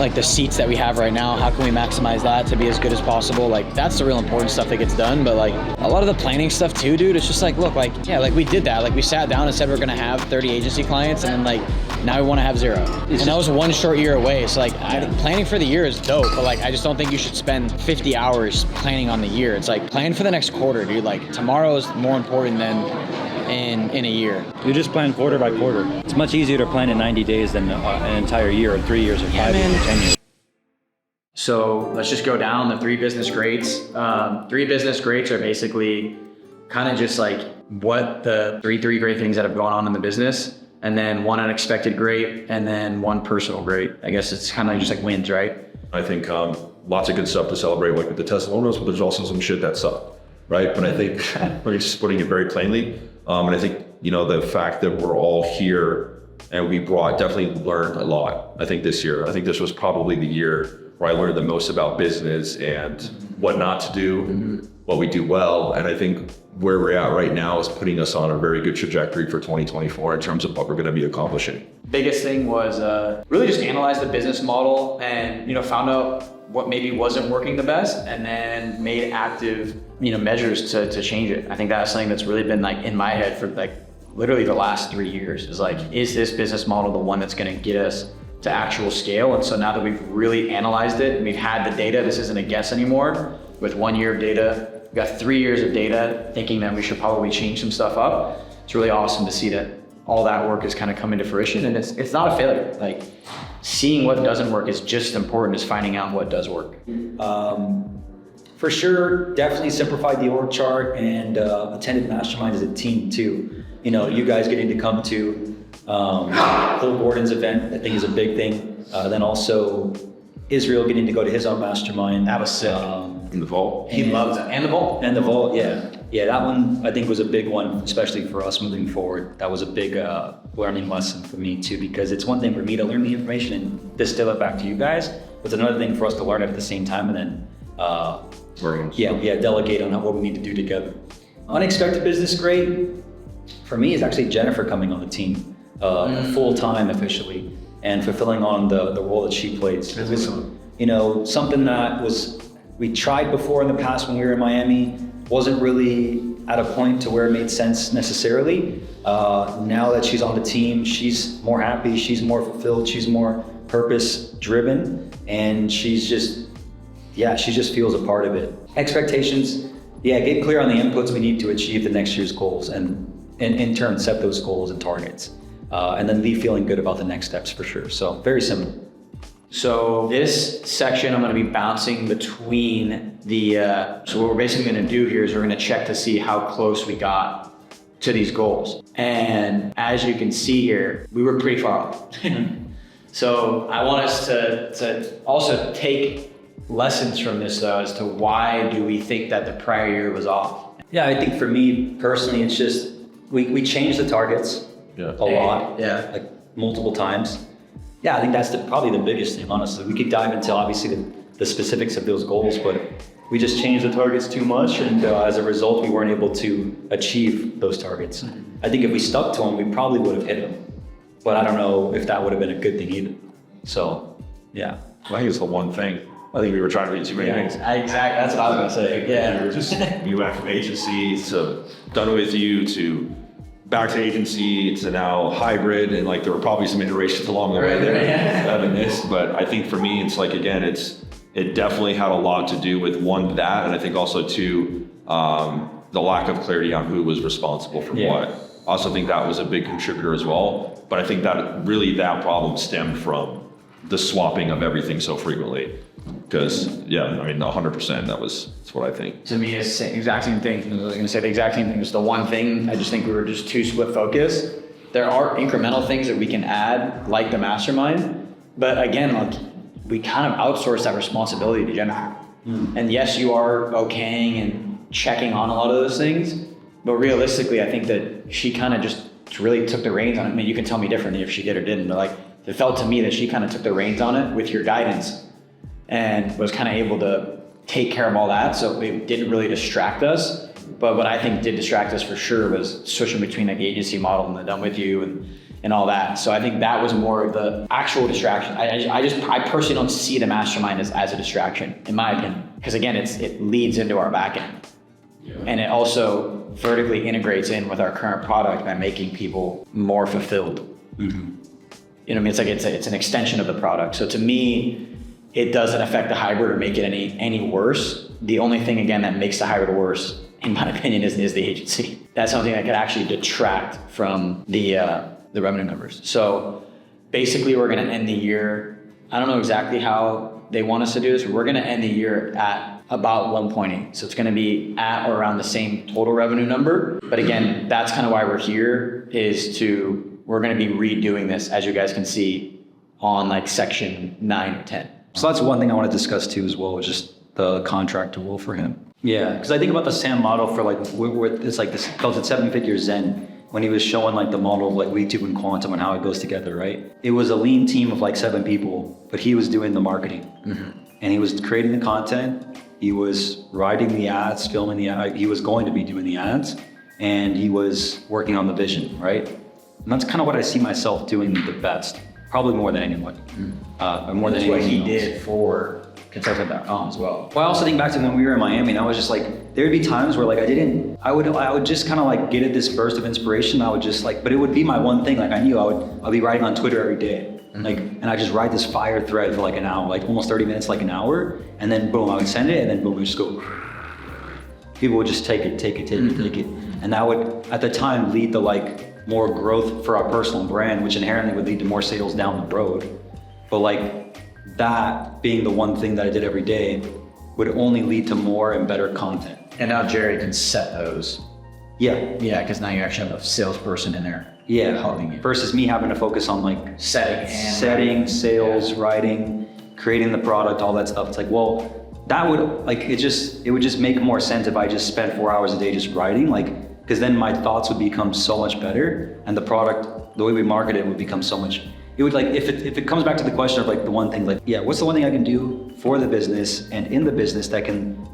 like the seats that we have right now, how can we maximize that to be as good as possible? Like that's the real important stuff that gets done. But like a lot of the planning stuff too, dude, it's just like, look, like, yeah, like we did that. Like we sat down and said we're gonna have 30 agency clients, and then like now we want to have 0. And that was 1 short year away. So like planning for the year is dope, but like I just don't think you should spend 50 hours planning on the year. It's like plan for the next quarter, dude. Like tomorrow is more important than in a year. You just plan quarter by quarter. It's much easier to plan in 90 days than an entire year or 3 years or 5 years or 10 years. So let's just go down the 3 business greats. 3 business greats are basically kind of just like what the three great things that have gone on in the business, and then 1 unexpected great, and then 1 personal great. I guess it's kind of just like wins, right? I think lots of good stuff to celebrate, like with the Testimonials, but there's also some shit that sucked, right? But I think, just putting it very plainly, and I think, you know, the fact that we're all here and we definitely learned a lot. I think this year, I think this was probably the year where I learned the most about business and what not to do, what we do well. And I think where we're at right now is putting us on a very good trajectory for 2024 in terms of what we're going to be accomplishing. Biggest thing was really just analyze the business model and, you know, found out what maybe wasn't working the best, and then made active, you know, measures to change it. I think that's something that's really been like in my head for like literally the last 3 years, is like, is this business model the one that's going to get us to actual scale? And so now that we've really analyzed it and we've had the data, this isn't a guess anymore. With 1 year of data, we've got 3 years of data, thinking that we should probably change some stuff up. It's really awesome to see that all that work is kind of coming to fruition, and it's not a failure. Like seeing what doesn't work is just as important as finding out what does work. For sure, definitely simplified the org chart and attended mastermind as a team too. You know, you guys getting to come to Cole Gordon's event, I think is a big thing. Then also Israel getting to go to his own mastermind. That was sick. In the vault. He loves it. And the vault. And the vault, yeah. Yeah, that one I think was a big one, especially for us moving forward. That was a big learning lesson for me too, because it's one thing for me to learn the information and distill it back to you guys. It's another thing for us to learn it at the same time, and then delegate on what we need to do together. Unexpected business great for me is actually Jennifer coming on the team full time officially and fulfilling on the role that she plays. It was, you know, something that we tried before in the past when we were in Miami, wasn't really at a point to where it made sense necessarily. Now that she's on the team, she's more happy, she's more fulfilled, she's more purpose driven, and she just feels a part of it. Expectations, get clear on the inputs we need to achieve the next year's goals, and in turn set those goals and targets. And then leave feeling good about the next steps for sure. So very similar. So this section, I'm going to be bouncing between so what we're basically going to do here is we're going to check to see how close we got to these goals. And as you can see here, we were pretty far off. So I want us to also take lessons from this though, as to why do we think that the prior year was off? Yeah, I think for me personally, it's just, we changed the targets a lot, like multiple times. Yeah, I think that's probably the biggest thing, honestly. We could dive into obviously the specifics of those goals, but we just changed the targets too much, and as a result, we weren't able to achieve those targets. I think if we stuck to them, we probably would have hit them, but I don't know if that would have been a good thing either. So, yeah. Well, I think it's the one thing. I think we were trying to do too many things. Exactly, that's what I was going to say. Yeah. We were just, we went from agency to done with you to back to agency to now hybrid, and like there were probably some iterations along the way there in this, but I think for me it's like, again, it definitely had a lot to do with one, that, and I think also two, the lack of clarity on who was responsible for what. I also think that was a big contributor as well, but I think that problem stemmed from the swapping of everything so frequently. Because, 100%, that's what I think. To me, it's the exact same thing. I was going to say the exact same thing. It's the one thing. I just think we were just too split focused. There are incremental things that we can add, like the mastermind. But again, like we kind of outsource that responsibility to Jennifer. And yes, you are okaying and checking on a lot of those things. But realistically, I think that she kind of just really took the reins on it. I mean, you can tell me differently if she did or didn't. But like, it felt to me that she kind of took the reins on it with your guidance, and was kind of able to take care of all that. So it didn't really distract us. But what I think did distract us for sure was switching between like the agency model and the done with you, and and all that. So I think that was more of the actual distraction. I personally don't see the mastermind as a distraction, in my opinion, because again, it leads into our back end. And it also vertically integrates in with our current product by making people more fulfilled. You know what I mean? It's like it's an extension of the product. So to me, it doesn't affect the hybrid or make it any worse. The only thing again that makes the hybrid worse, in my opinion, is the agency. That's something that could actually detract from the revenue numbers. So basically, we're going to end the year. I don't know exactly how they want us to do this, but we're going to end the year at about 1.8. So it's going to be at or around the same total revenue number. But again, that's kind of why we're here, we're going to be redoing this, as you guys can see, on like section 9 or 10. So that's one thing I want to discuss too as well, is just the contract rule for him. Yeah, because I think about the SAM model for like, it's like this, calls it 7-figure Zen, when he was showing like the model of like YouTube and Quantum and how it goes together, right? It was a lean team of like 7 people, but he was doing the marketing. And he was creating the content, he was writing the ads, filming the ads, he was going to be doing the ads, and he was working on the vision, right? And that's kind of what I see myself doing the best, probably more than anyone. More than what he else. did for consultant.com as well. Well, I also think back to when we were in Miami, and I was just like, there'd be times where like I would just kind of like get at this burst of inspiration. I would just like, but it would be my one thing. Like I knew I'll be writing on Twitter every day. Like, and I just write this fire thread for like an hour, like almost 30 minutes, like an hour. And then boom, I would send it, and then boom, it would just go. People would just take it. And that would, at the time, lead to like more growth for our personal brand, which inherently would lead to more sales down the road. But like that being the one thing that I did every day would only lead to more and better content. And now Jerry can set those. Yeah. Yeah, because now you actually have a salesperson in there. Yeah. Helping you. Versus me having to focus on like setting, sales, writing, creating the product, all that stuff. It's like, well, that would like, it would just make more sense if I just spent 4 hours a day just writing, like, because then my thoughts would become so much better, and the product, the way we market it would become so much. It would like, if it comes back to the question of like the one thing, like, yeah, what's the one thing I can do for the business and in the business that can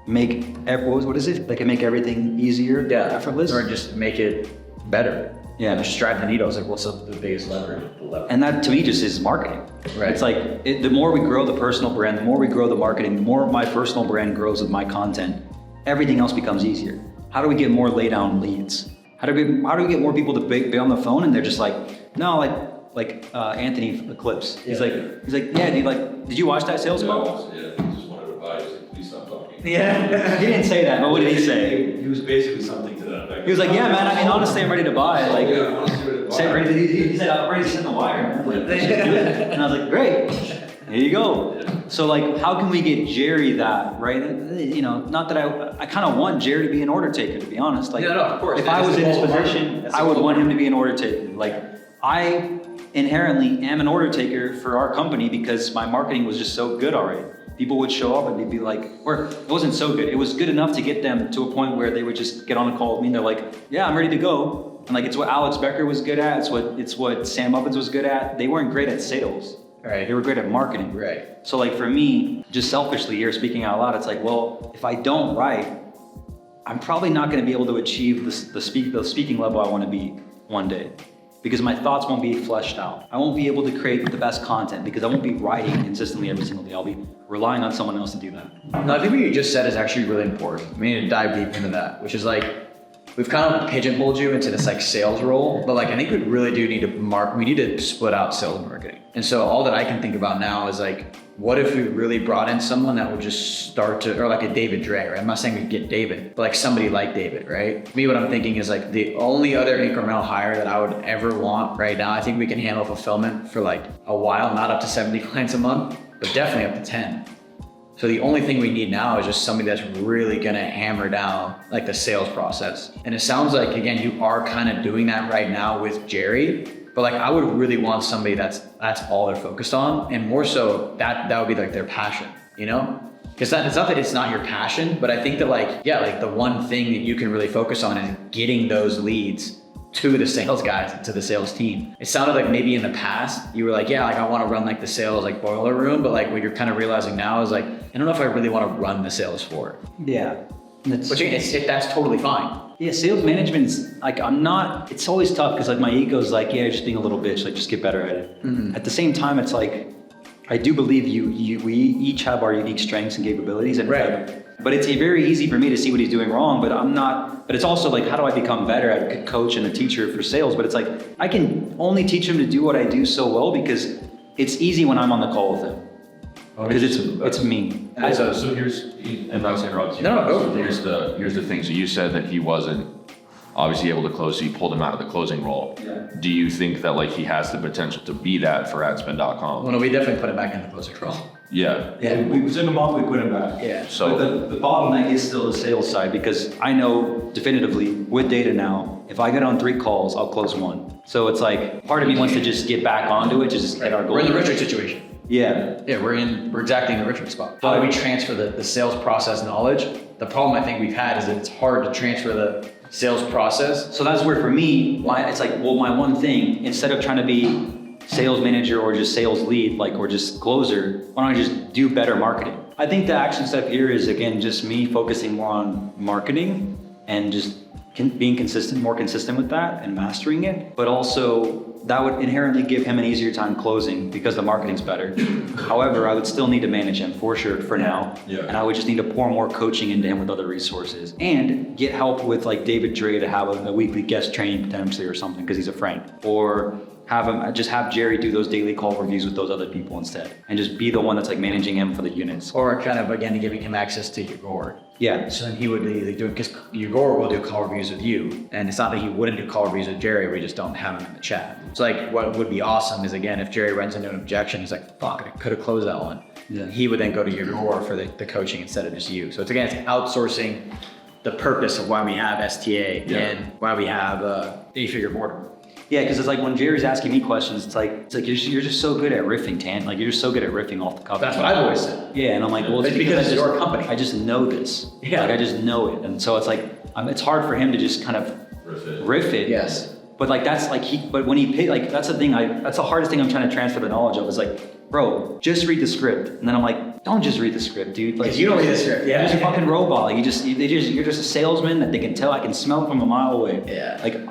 make, what is it? That can make everything easier, effortless? Or just make it better. Yeah. Just drive the needle. It's like, what's the biggest lever? And that to me just is marketing. Right. It's like, the more we grow the personal brand, the more we grow the marketing, the more my personal brand grows with my content, everything else becomes easier. How do we get more lay down leads? How do we get more people to be on the phone and they're just like, no, like Anthony from the Clips. He's like, yeah, dude, did you watch that sales call? Yeah, he just wanted advice. Like, please stop talking. Yeah. He didn't say that, but what did he say? He was basically something to that effect. He was like, yeah, man, I mean, honestly, I'm ready to buy. Like, Yeah, honestly, ready to buy. he said, I'm ready to send the wire, man. Like, let's just do it. And I was like, great, here you go. So like, how can we get Jerry that, right? You know, not that I kind of want Jerry to be an order taker, to be honest. Like, no, of course. If I was in his position, I would want him to be an order taker. Like, I inherently am an order taker for our company because my marketing was just so good already. People would show up and they'd be like, or it wasn't so good. It was good enough to get them to a point where they would just get on a call with me and they're like, yeah, I'm ready to go. And like, it's what Alex Becker was good at. It's what Sam Ovens was good at. They weren't great at sales. Right. They were great at marketing. Right. So like for me, just selfishly here, speaking out loud, it's like, well, if I don't write, I'm probably not going to be able to achieve the speaking level I want to be one day, because my thoughts won't be fleshed out. I won't be able to create the best content because I won't be writing consistently every single day. I'll be relying on someone else to do that. No, I think what you just said is actually really important. We need to dive deep into that, which is like, we've kind of pigeonholed you into this like sales role, but like I think we really do need to we need to split out sales and marketing. And so all that I can think about now is like, what if we really brought in someone that would just start to, or like a David Dre, right? I'm not saying we get David, but like somebody like David, right? Me, what I'm thinking is like the only other incremental hire that I would ever want right now, I think we can handle fulfillment for like a while, not up to 70 clients a month, but definitely up to 10. So the only thing we need now is just somebody that's really gonna hammer down like the sales process. And it sounds like, again, you are kind of doing that right now with Jerry, but like I would really want somebody that's all they're focused on, and more so that would be like their passion, you know? Because it's not that it's not your passion, but I think that like, yeah, like the one thing that you can really focus on is getting those leads to the sales guys, to the sales team. It sounded like maybe in the past, you were like, yeah, like I wanna run like the sales like boiler room, but like what you're kind of realizing now is like, I don't know if I really wanna run the sales floor. Yeah. Which that's totally fine. Yeah, sales management is like, it's always tough because like my ego's like, yeah, you're just being a little bitch, like just get better at it. Mm-hmm. At the same time, it's like, I do believe we each have our unique strengths and capabilities, and but it's very easy for me to see what he's doing wrong, but it's also like, how do I become better at a coach and a teacher for sales? But it's like, I can only teach him to do what I do so well because it's easy when I'm on the call with him. Because it's me. So here's, and not to interrupt you. No, go. So here's the thing. So you said that he wasn't obviously able to close, so you pulled him out of the closing role. Yeah. Do you think that like he has the potential to be that for adspend.com? Well, no, we definitely put him back in the closing role. Yeah. Yeah, we took him off, we put him back. Yeah. So but the bottleneck is still the sales side because I know definitively with data now, if I get on 3 calls, I'll close 1. So it's like, part of me wants to just get back onto it, just get our goal. We're in the Richard situation. Yeah. Yeah, we're exactly in the Richard spot. How do we transfer the sales process knowledge? The problem I think we've had is that it's hard to transfer the sales process. So that's where for me, it's like, well, my one thing, instead of trying to be sales manager or just sales lead, like, or just closer, why don't I just do better marketing? I think the action step here is, again, just me focusing more on marketing and just being more consistent with that and mastering it. But also that would inherently give him an easier time closing because the marketing's better. However, I would still need to manage him for sure for now. Yeah. And I would just need to pour more coaching into him with other resources and get help with like David Dre to have a weekly guest training potentially or something because he's a friend. Or have Jerry do those daily call reviews with those other people instead and just be the one that's like managing him for the units. Or kind of, again, giving him access to Igor. Yeah. So then he would be doing, because Igor will do call reviews with you. And it's not that he wouldn't do call reviews with Jerry, we just don't have him in the chat. It's like, what would be awesome is, again, if Jerry runs into an objection, he's like, fuck, I could have closed that one. Yeah. He would then go to Igor for the coaching instead of just you. So it's, again, it's outsourcing the purpose of why we have STA and why we have 8-figure board. Yeah, because it's like when Jerry's asking me questions, it's like you're just so good at riffing, Tan. Like you're just so good at riffing off the cuff. That's what I've always said. Yeah, and I'm like, well, it's because it's your company. I just know this. Yeah. Like I just know it, and so it's like it's hard for him to just kind of riff it. Yes. But like that's like but when he like that's the thing that's the hardest thing I'm trying to transfer the knowledge of is like, bro, just read the script, and then I'm like, don't just read the script, dude. Like you don't read the script. Yeah. You're just a fucking robot. Like you're just a salesman that they can tell. I can smell it from a mile away. Yeah. Like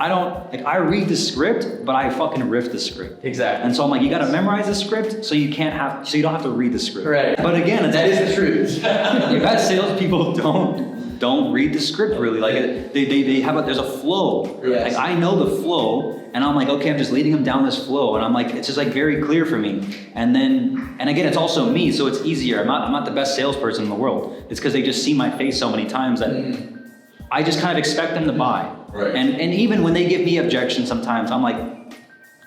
I read the script, but I fucking riff the script. Exactly. And so I'm like, you gotta memorize the script so you don't have to read the script. Right. But again, that is the truth. You've had salespeople don't read the script really. Like they have there's a flow. Yes. Like I know the flow, and I'm like, okay, I'm just leading them down this flow, and I'm like, it's just like very clear for me. And again, it's also me, so it's easier. I'm not the best salesperson in the world. It's because they just see my face so many times that I just kind of expect them to buy. Right. And even when they give me objections, sometimes I'm like,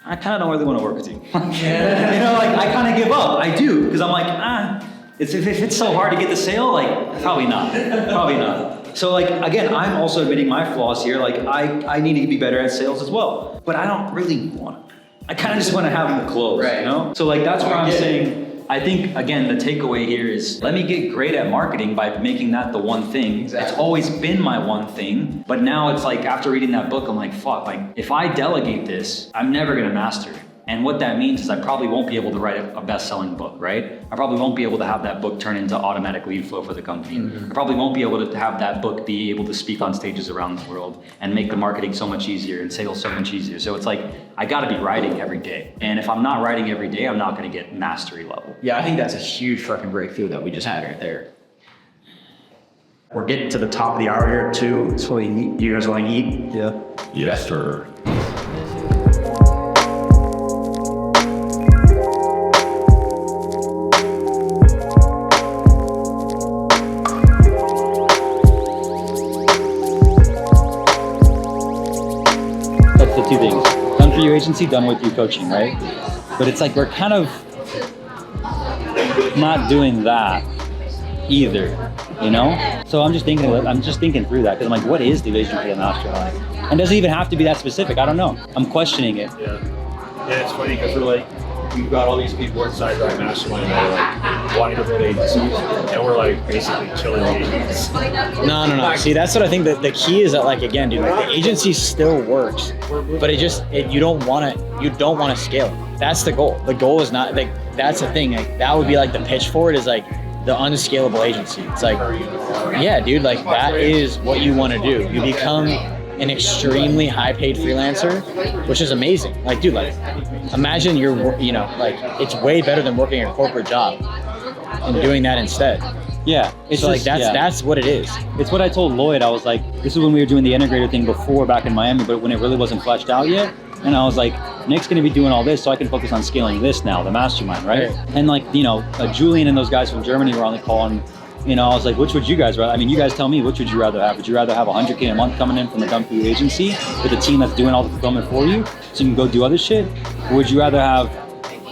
I kind of don't really want to work with you. You know, like I kind of give up. I do because I'm like, if it's so hard to get the sale, like probably not. So like again, I'm also admitting my flaws here. Like I need to be better at sales as well, but I don't really want to. I kind of just want to have them close, right. You know? So like that's where I'm saying. I think again the takeaway here is let me get great at marketing by making that the one thing. Exactly. It's always been my one thing, but now it's like after reading that book, I'm like, fuck. Like if I delegate this, I'm never gonna master it. And what that means is I probably won't be able to write a best-selling book, right? I probably won't be able to have that book turn into automatic lead flow for the company. I probably won't be able to have that book be able to speak on stages around the world and make the marketing so much easier and sales so much easier. So it's like, I gotta be writing every day. And if I'm not writing every day, I'm not gonna get mastery level. Yeah, I think that's a huge fucking breakthrough that we just had right there. We're getting to the top of the hour here too. So you guys want to eat? Yeah. Yes, sir. That's the two things. Done for you agency, done with you coaching, right? But it's like we're kind of not doing that either, you know? So I'm just thinking through that because I'm like, what is division for the master like? And it doesn't even have to be that specific. I don't know. I'm questioning it. Yeah. Yeah, it's funny because we're like, we've got all these people inside our mastermind that are like wanting to build agencies, and we're like basically killing the agents. No. See, that's what I think that the key is that, like, again, dude, like the agency still works, but you don't want to scale it. That's the goal. The goal is not like, that's the thing. Like that would be like the pitch for it is like, the unscalable agency. It's like, yeah, dude, like that is what you want to do. You become an extremely high paid freelancer, which is amazing. Like, dude, like imagine you're, you know, like it's way better than working a corporate job and doing that instead. Yeah, it's So like that's what it is. It's what I told Lloyd. I was like, this is when we were doing the integrator thing before back in Miami, but when it really wasn't fleshed out yet. And I was like, Nick's gonna be doing all this, so I can focus on scaling this now, the mastermind, right? And like, you know, Julian and those guys from Germany were on the call, and you know, I was like, which would you guys rather? I mean, you guys tell me, which would you rather have? Would you rather have 100K a month coming in from a dumb food agency with a team that's doing all the fulfillment for you, so you can go do other shit? Or would you rather have,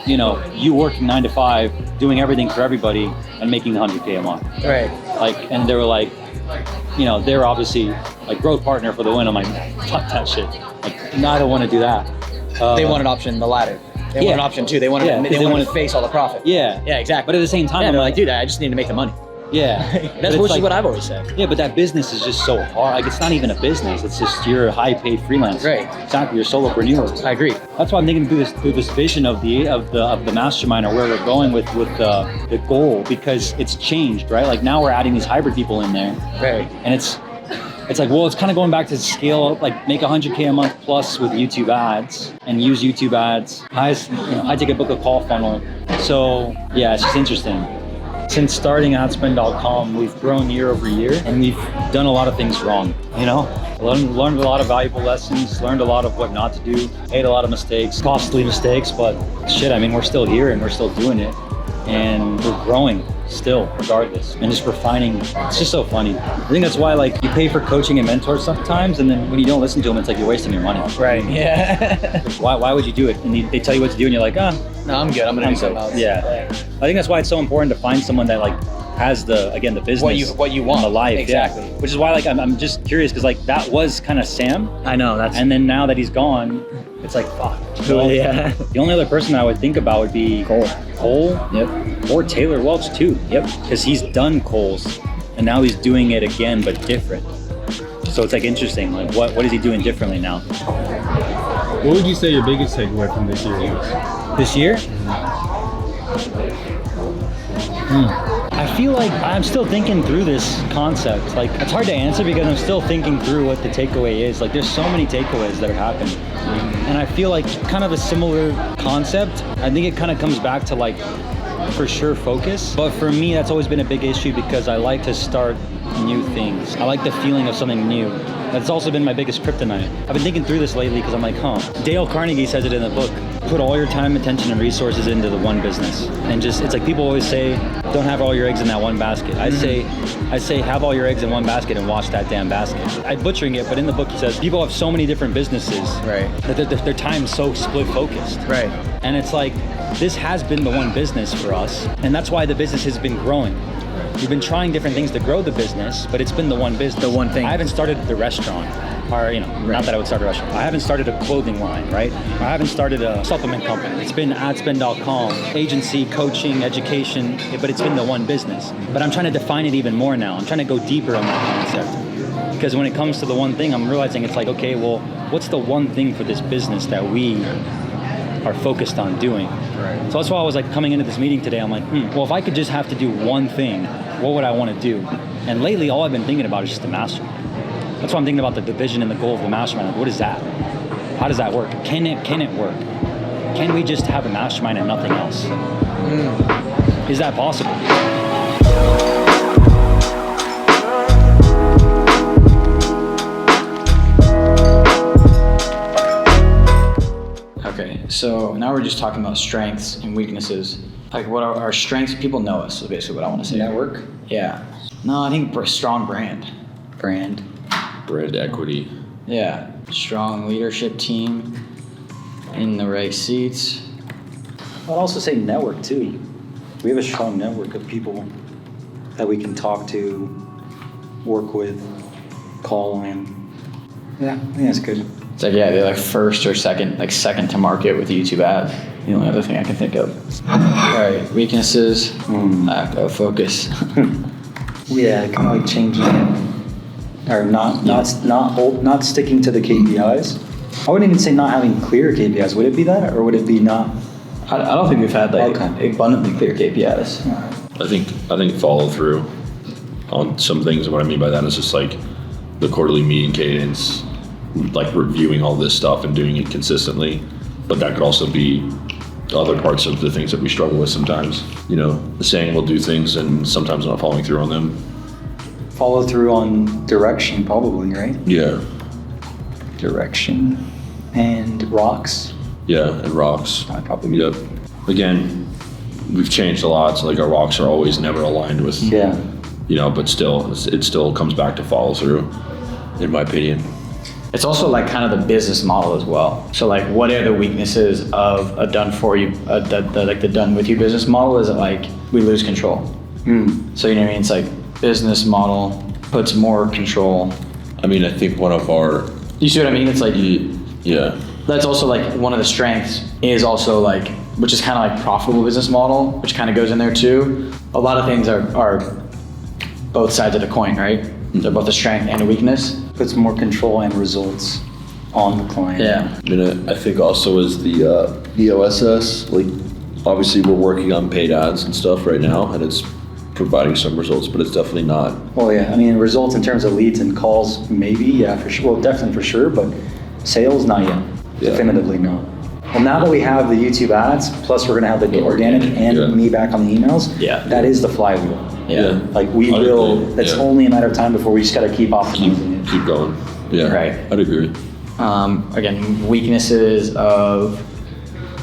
you know, you working 9 to 5, doing everything for everybody and making 100K a month? Right. Like, and they were like, you know, they're obviously like growth partner for the win. I'm like, fuck that shit. Like, no, I don't want to do that. They want an option, the latter. They want an option too. They want to face all the profit. Yeah. Yeah, exactly. But at the same time, yeah, I'm they're like, like, dude, I just need to make the money. yeah. That's which is what I've always said. Yeah, but that business is just so hard. Like, it's not even a business. It's just you're a high-paid freelancer. Right. Exactly. You're solopreneur. I agree. That's why I'm thinking through this vision of the mastermind, or where we're going with the goal, because it's changed, right? Like now we're adding these hybrid people in there. Right. And it's like, well, it's kind of going back to scale up, like make 100K a month plus with YouTube ads and use YouTube ads. I take a book a call funnel. So yeah, it's just interesting. Since starting adspend.com, we've grown year over year, and we've done a lot of things wrong, you know? Learned a lot of valuable lessons, learned a lot of what not to do, made a lot of mistakes, costly mistakes, but shit, I mean, we're still here and we're still doing it, and we're growing still, regardless, and just refining. It's just so funny. I think that's why, like, you pay for coaching and mentors sometimes, and then when you don't listen to them, it's like you're wasting your money. Right. Yeah. Why would you do it? And they tell you what to do, and you're like, no, I'm good. I'm gonna do something else. Yeah. I think that's why it's so important to find someone that like has the business, what you want, the life. exactly. Yeah. Which is why like I'm just curious, because like that was kind of Sam. I know And then now that he's gone, it's like fuck. Yeah. The only other person I would think about would be Cole. Yep. Or Taylor Welch too. Yep. Because he's done Cole's, and now he's doing it again but different. So it's like interesting. Like what is he doing differently now? What would you say your biggest takeaway from this year was? This year? I feel like I'm still thinking through this concept. Like, it's hard to answer because I'm still thinking through what the takeaway is. Like, there's so many takeaways that have happened. And I feel like kind of a similar concept. I think it kind of comes back to like, for sure, focus. But for me, that's always been a big issue because I like to start new things. I like the feeling of something new. That's also been my biggest kryptonite. I've been thinking through this lately because I'm like, Dale Carnegie says it in the book. Put all your time, attention, and resources into the one business. And just, it's like people always say, don't have all your eggs in that one basket. I say, have all your eggs in one basket and wash that damn basket. I'm butchering it, but in the book he says, people have so many different businesses. Right. That their time's so split focused. Right. And it's like, this has been the one business for us. And that's why the business has been growing. We've been trying different things to grow the business, but it's been the one business. The one thing. I haven't started the restaurant, or not that I would start a restaurant. I haven't started a clothing line, right? I haven't started a supplement company. It's been adspend.com, agency, coaching, education, but it's been the one business. But I'm trying to define it even more now. I'm trying to go deeper on that concept. Because when it comes to the one thing, I'm realizing it's like, okay, well, what's the one thing for this business that we are focused on doing? Right. So that's why I was like coming into this meeting today, I'm like, well, if I could just have to do one thing, what would I want to do? And lately, all I've been thinking about is just the mastermind. That's why I'm thinking about the vision and the goal of the mastermind. Like, what is that? How does that work? Can it work? Can we just have a mastermind and nothing else? Is that possible? Okay, so now we're just talking about strengths and weaknesses. Like, what are our strengths? People know us, is basically what I want to say. Network? Yeah. No, I think a strong brand. Brand equity. Yeah. Strong leadership team in the right seats. I'd also say network too. We have a strong network of people that we can talk to, work with, call on. Yeah, I think that's good. It's like, yeah, they're like first or second to market with YouTube ads. The only other thing I can think of. All right, weaknesses, lack of focus. Yeah, kind of like changing it, or not sticking to the KPIs. I wouldn't even say not having clear KPIs. Would it be that, or would it be not? I don't think we've had like abundantly clear KPIs. I think follow through on some things. What I mean by that is just like the quarterly meeting cadence, like reviewing all this stuff and doing it consistently. But that could also be other parts of the things that we struggle with sometimes. You know, saying we'll do things and sometimes not following through on them. Follow through on direction, probably, right? Yeah. Direction and rocks. Yeah, and rocks. I probably. Yep. Again, we've changed a lot, so like our rocks are always never aligned with. Yeah. You know, but still, it still comes back to follow through, in my opinion. It's also like kind of the business model as well. So like, what are the weaknesses of a done for you, like the done with you business model? Is it like we lose control? So you know what I mean? It's like business model puts more control. I mean, I think one of our. You see what I mean? It's like Yeah. that's also like one of the strengths is also like, which is kind of like profitable business model, which kind of goes in there too. A lot of things are both sides of the coin, right? They're both a strength and a weakness. Puts more control and results on the client. Yeah. I mean, I think also is the OSS, like obviously we're working on paid ads and stuff right now and it's providing some results, but it's definitely not. Well, yeah, I mean, results in terms of leads and calls, maybe, yeah, for sure. Well, definitely for sure, but sales, not yet. Yeah. Definitively not. Well, now that we have the YouTube ads, plus we're gonna have the organic and Yeah. me back on the emails, Yeah. that is the flywheel. Yeah. Like we I'd will, agree, that's yeah. only a matter of time before we just gotta keep optimizing it. Keep going. Yeah. Right. I'd agree. Again, weaknesses of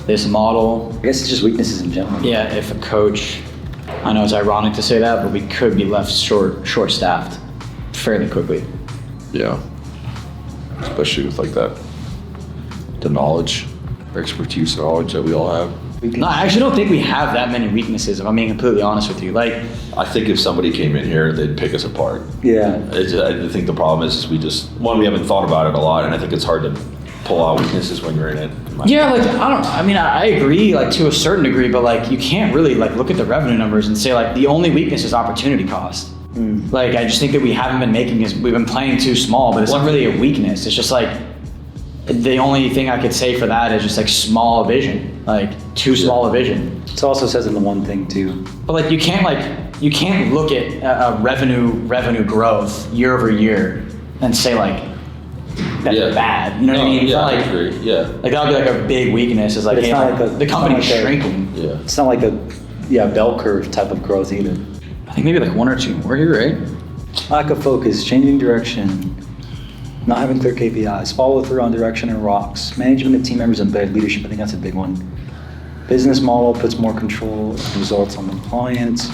this model. I guess it's just weaknesses in general. Yeah, if a coach, I know it's ironic to say that, but we could be left short-staffed fairly quickly. Yeah. Especially with like that, the knowledge, expertise, knowledge that we all have. No, I actually don't think we have that many weaknesses, if I'm being completely honest with you. Like, I think if somebody came in here, they'd pick us apart. Yeah. I think the problem is we just, one, we haven't thought about it a lot, and I think it's hard to pull out weaknesses when you're in it. yeah, like, I agree, like, to a certain degree, but, like, you can't really, like, look at the revenue numbers and say, like, the only weakness is opportunity cost. Like, I just think that we haven't been we've been playing too small, but it's not really a weakness. It's just, like, the only thing I could say for that is just, like, small vision, like, too small a vision. It also says in the one thing too. But, like, you can't look at revenue growth year over year and say, like, that's bad. You know what I mean? It's Yeah, not I like, agree. Yeah. like, that would be like a big weakness. Is like, But it's hey, not like, like the company's it's not like shrinking. Yeah. It's not like a bell curve type of growth either. I think maybe like one or two more here, right? Lack of focus, changing direction, not having clear KPIs, follow through on direction and rocks, management of team members and bad leadership. I think that's a big one. Business model puts more control, results on the clients.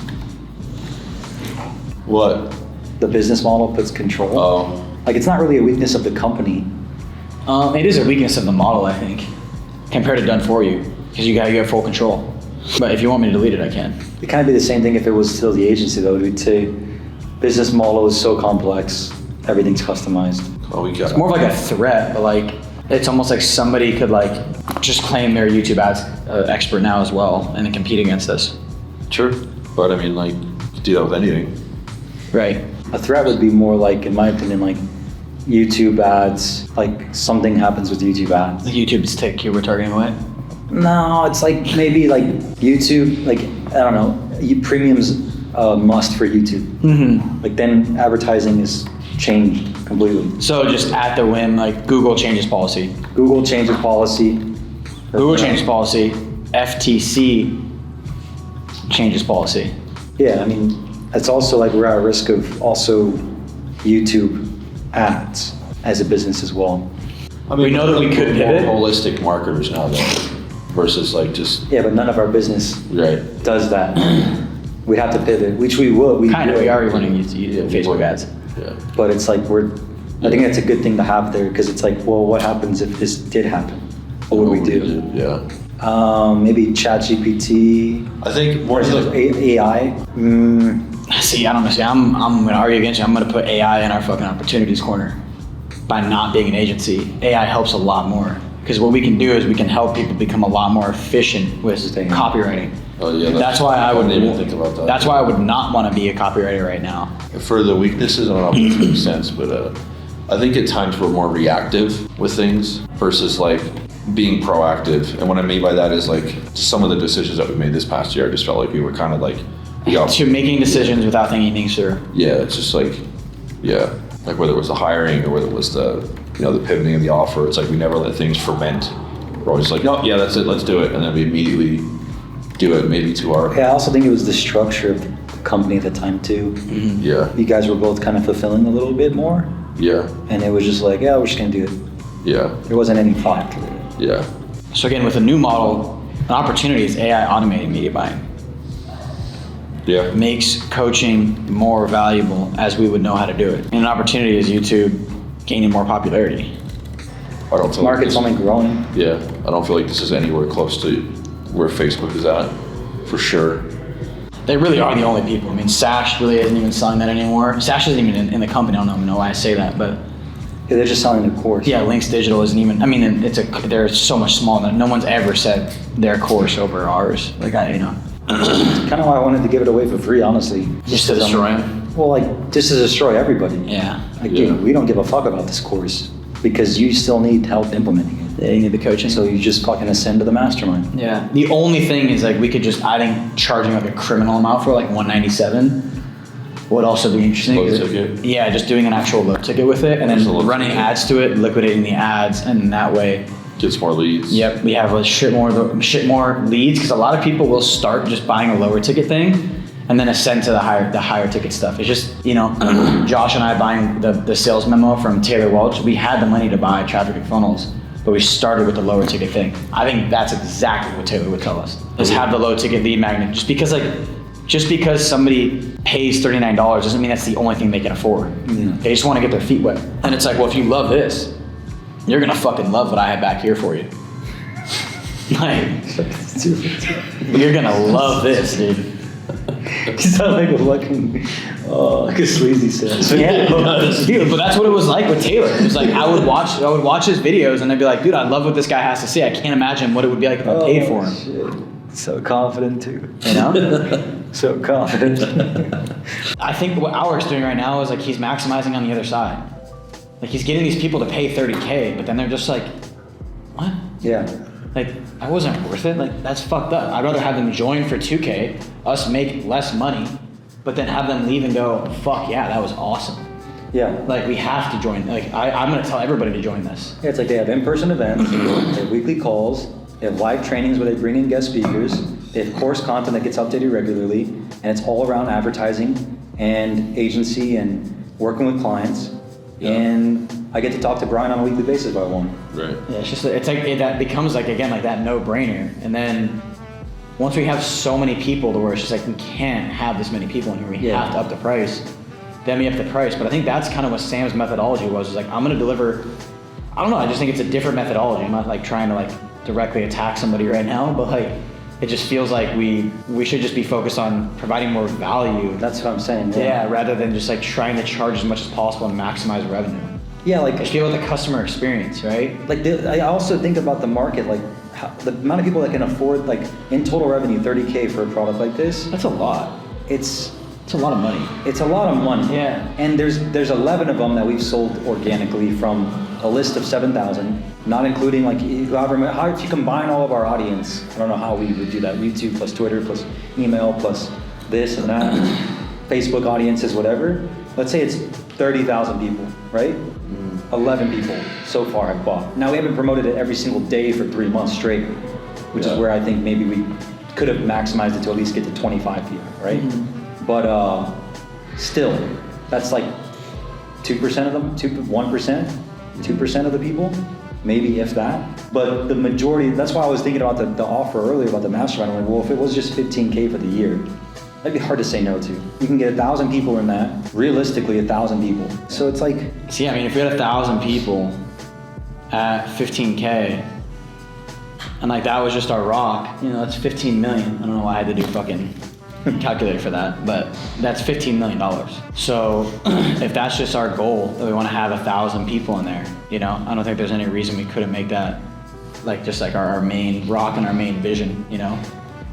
What? The business model puts control. Oh. Like it's not really a weakness of the company. It is a weakness of the model, I think, compared to done for you, because you have full control. But if you want me to delete it, I can. It kind of be the same thing if it was still the agency though. We'd say business model is so complex, everything's customized. Oh, we got It's more of like a threat, but like it's almost like somebody could like just claim they're a YouTube ads expert now as well and then compete against us. Sure. But I mean, like, you do that with anything. Right. A threat would be more like, in my opinion, like YouTube ads, like something happens with YouTube ads. Like YouTube's take keyword targeting away. No, it's like maybe like YouTube, like, I don't know, premium's a must for YouTube. Mm-hmm. Like then advertising is changed completely. So just at the whim, like Google changes policy. Google changes policy. Google changes policy. FTC changes policy. Yeah, I mean, it's also like we're at risk of also YouTube ads as a business as well. I mean, We know that we could we're pivot. more holistic marketers now, though, versus like just Yeah, but none of our business right. does that. We have to pivot, which we will. We Kind of. will. We are running YouTube, Facebook ads. Yeah. But it's like I think that's a good thing to have there because it's like, well, what happens if this did happen? What would we do? Yeah. Maybe ChatGPT I think more versus of the AI. See, I don't know. See, I'm going to argue against you. I'm going to put AI in our fucking opportunities corner by not being an agency. AI helps a lot more because what we can do is we can help people become a lot more efficient with copywriting. Oh yeah. That's why I wouldn't would even think about that. That's why I would not want to be a copywriter right now. For the weaknesses, I don't know if this makes sense, but I think at times we're more reactive with things versus like being proactive. And what I mean by that is like some of the decisions that we made this past year, I just felt like we were kind of like To making decisions without thinking things through. Yeah, it's just like, yeah, like whether it was the hiring or whether it was the, the pivoting of the offer, it's like we never let things ferment. We're always like, oh yeah, that's it, let's do it. And then we immediately do it maybe to our... Yeah, I also think it was the structure of the company at the time too. Mm-hmm. Yeah. You guys were both kind of fulfilling a little bit more. Yeah. And it was just like, yeah, we're just gonna do it. Yeah. There wasn't any thought to it. Yeah. So again, with a new model, an opportunity is AI automating media buying. Yeah. Makes coaching more valuable as we would know how to do it. And an opportunity is YouTube gaining more popularity. I don't feel Market's like only growing. Yeah. I don't feel like this is anywhere close to where Facebook is at, for sure. They really are the only people. I mean, Sash really isn't even selling that anymore. Sash isn't even in the company. I don't know why I say that, but Yeah, they're just selling the course. yeah, Links Digital isn't even. I mean, they're so much smaller that no one's ever said their course over ours. Like Kind of why I wanted to give it away for free, honestly. just to destroy them. Well, like, just to destroy everybody. Yeah. Like, Yeah. dude, we don't give a fuck about this course because you still need help implementing it. They need the coaching. So you just fucking ascend to the mastermind. Yeah. The only thing is like we could just, I think charging like a criminal amount for like $197 would also be interesting. Low ticket? Yeah, just doing an actual low ticket with it and Just a then low running ticket. ads to it, liquidating the ads, and that way, Gets more leads. yep, we have a shit more leads because a lot of people will start just buying a lower ticket thing and then ascend to the higher ticket stuff. It's just, Josh and I buying the sales memo from Taylor Welch, we had the money to buy traffic and funnels, but we started with the lower ticket thing. I think that's exactly what Taylor would tell us, is have the low ticket lead magnet. Just because somebody pays $39 doesn't mean that's the only thing they can afford. Yeah. They just want to get their feet wet. And it's like, well, if you love this, you're gonna fucking love what I have back here for you. Like, you're gonna love this, dude. You sound like a fucking, like a sleazy set. Yeah, dude, but that's what it was like with Taylor. It was like I would watch his videos and I'd be like, dude, I love what this guy has to say. I can't imagine what it would be like if I paid for him. Shit. So confident too. You know? So confident. I think what Alex doing right now is like he's maximizing on the other side. Like he's getting these people to pay $30K, but then they're just like, what? Yeah. Like, I wasn't worth it. Like, that's fucked up. I'd rather have them join for $2K, us make less money, but then have them leave and go, fuck yeah, that was awesome. Yeah. Like, we have to join. Like, I'm gonna tell everybody to join this. Yeah, it's like they have in-person events, they have weekly calls, they have live trainings where they bring in guest speakers, they have course content that gets updated regularly, and it's all around advertising and agency and working with clients. Yeah. And I get to talk to Brian on a weekly basis if I want. Right. Yeah, it's like that becomes like, again, like that no-brainer. And then once we have so many people to where it's just like, we can't have this many people in here, we have to up the price, then we up the price. But I think that's kind of what Sam's methodology was, is like, I'm gonna deliver, I don't know, I just think it's a different methodology. I'm not like trying to like directly attack somebody right now, but like, it just feels like we should just be focused on providing more value. That's what I'm saying. Yeah, rather than just like trying to charge as much as possible and maximize revenue. Yeah, like Just feel about the customer experience, right? Like I also think about the market, like the amount of people that can afford, like in total revenue, 30K for a product like this. That's a lot. It's a lot of money. It's a lot of money. Yeah. And there's 11 of them that we've sold organically from a list of 7,000, not including like how if you combine all of our audience. I don't know how we would do that. YouTube plus Twitter plus email plus this and that, Facebook audiences, whatever. Let's say it's 30,000 people, right? 11 people so far have bought. Now we haven't promoted it every single day for 3 months straight, which is where I think maybe we could have maximized it to at least get to 25 people, right? But still, that's like 2% of them, 1%, 2% of the people, maybe if that. But the majority, that's why I was thinking about the offer earlier about the mastermind. I'm like, well, if it was just 15K for the year, that'd be hard to say no to. You can get 1,000 people in that, realistically 1,000 people. So it's like... See, I mean, if we had 1,000 people at 15K, and like that was just our rock, that's 15 million. I don't know why I had to do fucking calculator for that, but that's $15 million. So if that's just our goal, that we want to have 1,000 people in there, I don't think there's any reason we couldn't make that like just like our main rock and our main vision,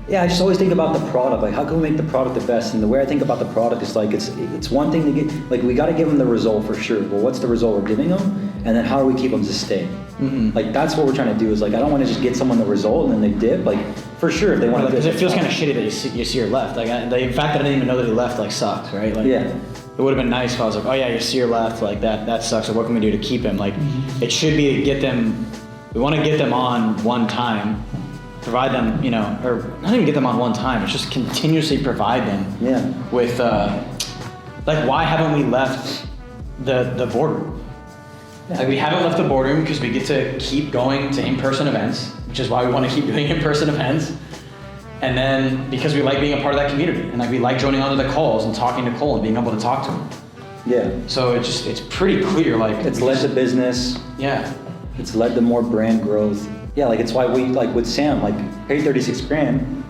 Yeah, I just always think about the product. Like, how can we make the product the best? And the way I think about the product is like, it's one thing to get, like, we got to give them the result for sure. Well, what's the result we're giving them? And then how do we keep them to stay? Like, that's what we're trying to do is like, I don't want to just get someone the result and then they dip. Like, for sure, if they want to Because dip. it feels kind of shitty that you see her left. Like, the fact that I didn't even know that he left, like, sucks, right? Like, Yeah. It would have been nice if I was like, oh yeah, you see her left, like that sucks. So what can we do to keep him? Like, it should be to get them. We want to get them on one time, provide them, you know, or not even get them on one time. It's just continuously provide them with, like, why haven't we left the boardroom? Like, we haven't left the boardroom because we get to keep going to in-person events, which is why we want to keep doing in-person events. And then because we like being a part of that community and like we like joining onto the calls and talking to Cole and being able to talk to him. Yeah. So it's pretty clear, like It's led to business. Yeah. It's led to more brand growth. Yeah, like it's why we, like with Sam, like paid 36 grand,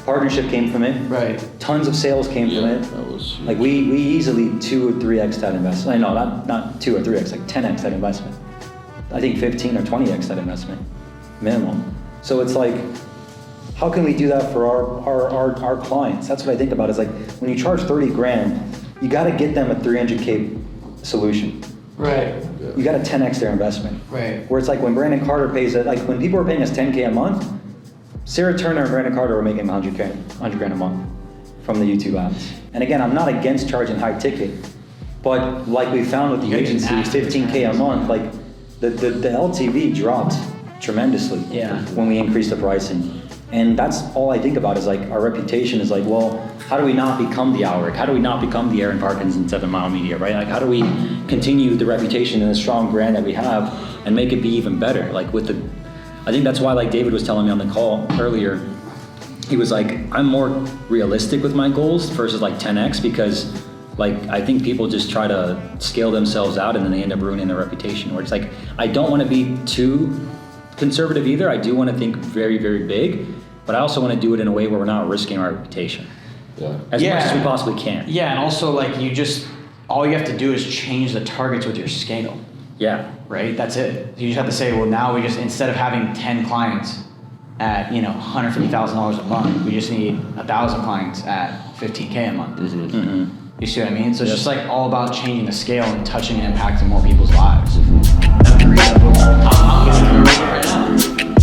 partnership came from it. Right. Tons of sales came from it. That was Like we easily 2 or 3x that investment. No, not 2 or 3x, like 10x that investment. I think 15 or 20x that investment, minimum. So it's like, how can we do that for our clients? That's what I think about. Is like when you charge 30 grand, you got to get them a 300K solution. Right. You got to 10x their investment. Right. Where it's like when Brandon Carter pays it, like when people are paying us 10K a month, Sarah Turner and Brandon Carter are making 100 grand a month from the YouTube ads. And again, I'm not against charging high ticket, but like we found with the You gotta get agency, active 15K a month, like the LTV dropped tremendously when we increased the pricing. And that's all I think about is like our reputation is like, well, how do we not become the Alric? How do we not become the Aaron Parkins and 7 Mile Media, right? Like how do we continue the reputation and the strong brand that we have and make it be even better? Like with the, I think that's why like David was telling me on the call earlier, he was like, I'm more realistic with my goals versus like 10X because like I think people just try to scale themselves out and then they end up ruining their reputation. Where it's like, I don't want to be too conservative either. I do want to think very, very big, but I also want to do it in a way where we're not risking our reputation. As much as we possibly can. Yeah, and also like all you have to do is change the targets with your scale. Yeah. Right? That's it. You just have to say, well, now we just, instead of having 10 clients at, you know, $150,000 a month, we just need 1,000 clients at $15K a month. You see what I mean? So it's just like all about changing the scale and touching and impacting more people's lives. I'm getting it right now.